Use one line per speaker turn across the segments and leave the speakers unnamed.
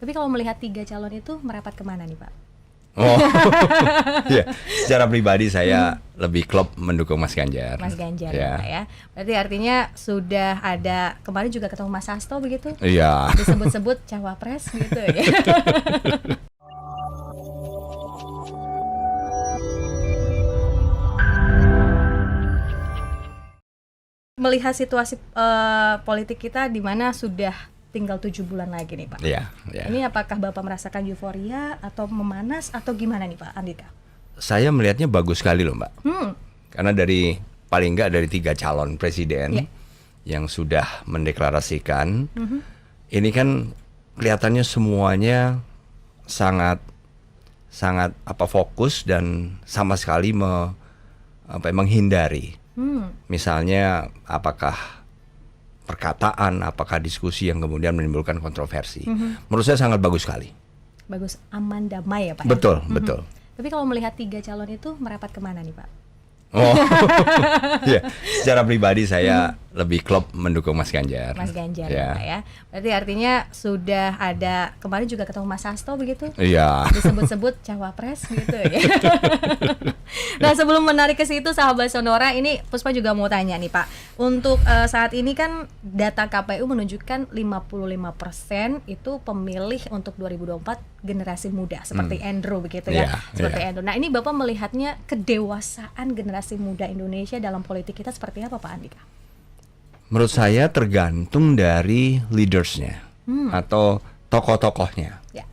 Tapi kalau melihat 3 calon itu merapat kemana nih Pak?
Oh, ya. Secara pribadi saya lebih klop mendukung Mas Ganjar.
Mas Ganjar
ya.
Pak ya. Berarti artinya sudah ada, kemarin juga ketemu Mas Hasto begitu?
Iya.
Disebut-sebut cawapres gitu ya. Melihat situasi politik kita di mana sudah tinggal 7 bulan lagi nih Pak.
Iya.
Ini apakah Bapak merasakan euforia atau memanas atau gimana nih Pak Andika?
Saya melihatnya bagus sekali loh Mbak. Karena dari paling enggak dari 3 calon presiden yang sudah mendeklarasikan, ini kan kelihatannya semuanya sangat fokus dan sama sekali menghindari. Misalnya apakah perkataan, apakah diskusi yang kemudian menimbulkan kontroversi. Menurut saya sangat bagus sekali.
Bagus, aman, damai ya Pak?
Betul,
ya?
betul.
Tapi kalau melihat 3 calon itu merapat kemana nih Pak?
Oh, ya. Secara pribadi saya lebih klop mendukung Mas Ganjar.
Mas Ganjar
ya.
Pak ya. Berarti artinya sudah ada, kemarin juga ketemu Mas Hasto begitu?
Iya.
Disebut-sebut cawapres gitu ya. Nah sebelum menarik ke situ sahabat Sonora, ini Puspa juga mau tanya nih Pak. Untuk saat ini kan data KPU menunjukkan 55% itu pemilih untuk 2024 generasi muda seperti Andrew begitu ya. Seperti Andrew. Nah ini Bapak melihatnya kedewasaan generasi muda Indonesia dalam politik kita seperti apa Pak Andika?
Menurut saya tergantung dari leadersnya atau tokoh-tokohnya.
Ya.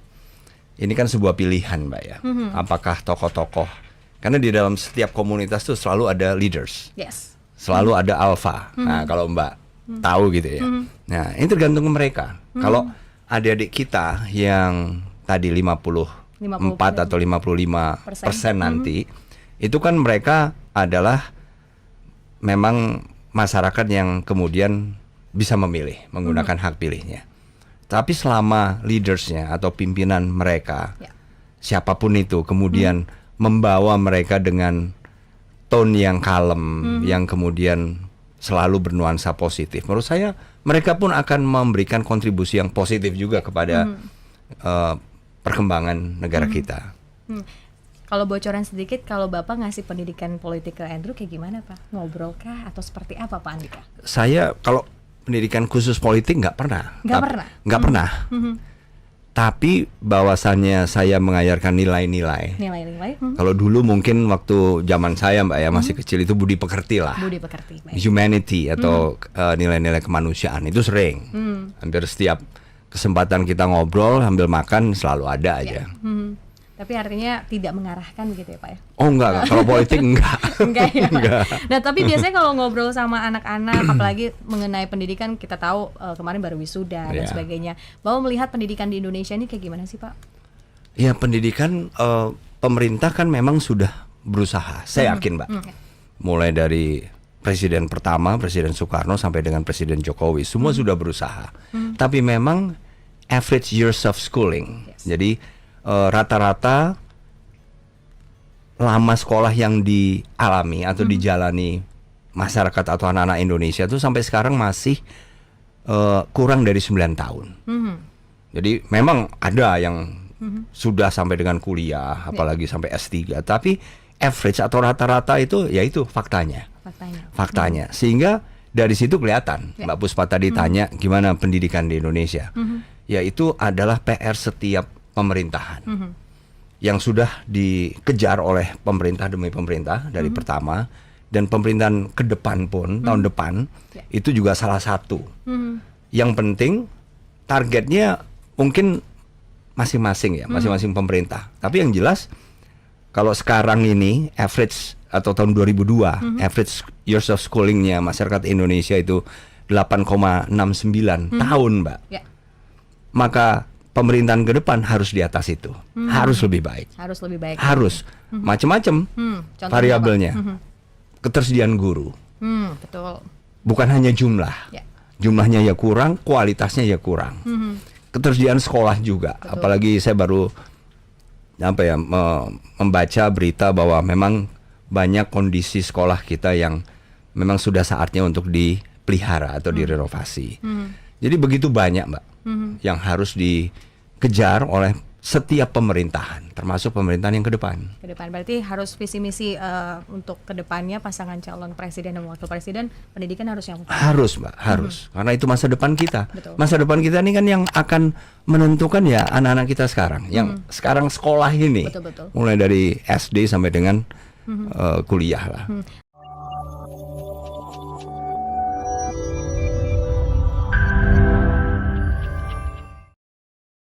Ini kan sebuah pilihan Mbak ya. Apakah tokoh-tokoh, karena di dalam setiap komunitas tuh selalu ada leaders.
Yes.
Selalu ada alpha. Nah, kalau Mbak tahu gitu ya. Nah, ini tergantung mereka. Kalau adik-adik kita yang tadi 54 atau 55% nanti, itu kan mereka adalah memang masyarakat yang kemudian bisa memilih, menggunakan hak pilihnya. Tapi selama leadersnya atau pimpinan mereka, siapapun itu, kemudian membawa mereka dengan tone yang kalem, yang kemudian selalu bernuansa positif. Menurut saya mereka pun akan memberikan kontribusi yang positif juga kepada perkembangan negara kita.
Kalau bocoran sedikit, kalau Bapak ngasih pendidikan politik ke Andrew kayak gimana Pak? Ngobrol kah atau seperti apa Pak Andika?
Saya kalau pendidikan khusus politik nggak pernah. Nggak pernah. Tapi bahwasannya saya mengajarkan nilai-nilai. Kalau dulu mungkin waktu zaman saya Mbak ya masih kecil itu budi pekerti lah.
Budi pekerti.
Humanity atau nilai-nilai kemanusiaan itu sering. Hampir setiap kesempatan kita ngobrol sambil makan selalu ada aja.
Tapi artinya tidak mengarahkan gitu ya Pak ya?
Oh enggak. Kalau politik enggak.
Enggak ya Pak? Nah tapi biasanya kalau ngobrol sama anak-anak, apalagi mengenai pendidikan, kita tahu kemarin baru wisuda dan sebagainya. Bahwa melihat pendidikan di Indonesia ini kayak gimana sih Pak? Ya
pendidikan pemerintah kan memang sudah berusaha, saya yakin Mbak. Mulai dari Presiden pertama, Presiden Soekarno sampai dengan Presiden Jokowi, semua sudah berusaha. Tapi memang average years of schooling, jadi rata-rata lama sekolah yang dialami atau dijalani masyarakat atau anak-anak Indonesia itu sampai sekarang masih kurang dari 9 tahun. Jadi memang ada yang sudah sampai dengan kuliah, apalagi sampai S3, tapi average atau rata-rata itu yaitu faktanya. Sehingga dari situ kelihatan, Mbak Puspa tadi tanya gimana pendidikan di Indonesia. Yaitu adalah PR setiap pemerintahan yang sudah dikejar oleh pemerintah demi pemerintah dari pertama, dan pemerintahan ke depan pun tahun depan itu juga salah satu. Yang penting targetnya mungkin masing-masing ya, masing-masing pemerintah. Tapi yang jelas kalau sekarang ini average atau tahun 2002 average years of schoolingnya masyarakat Indonesia itu 8,69 tahun Mbak. Maka pemerintahan ke depan harus di atas itu, harus lebih baik. Harus macam-macam variabelnya. Ketersediaan guru,
betul.
Bukan hanya jumlah, jumlahnya ya kurang, kualitasnya ya kurang. Ketersediaan sekolah juga, apalagi saya baru membaca berita bahwa memang banyak kondisi sekolah kita yang memang sudah saatnya untuk dipelihara atau direnovasi. Jadi begitu banyak Mbak yang harus dikejar oleh setiap pemerintahan, termasuk pemerintahan yang ke depan.
Ke depan berarti harus visi misi untuk ke depannya pasangan calon presiden dan wakil presiden, pendidikan harus yang utama.
Harus, Mbak, harus. Karena itu masa depan kita.
Betul.
Masa depan kita ini kan yang akan menentukan ya anak-anak kita sekarang, yang sekarang sekolah ini.
Betul.
Mulai dari SD sampai dengan kuliah lah.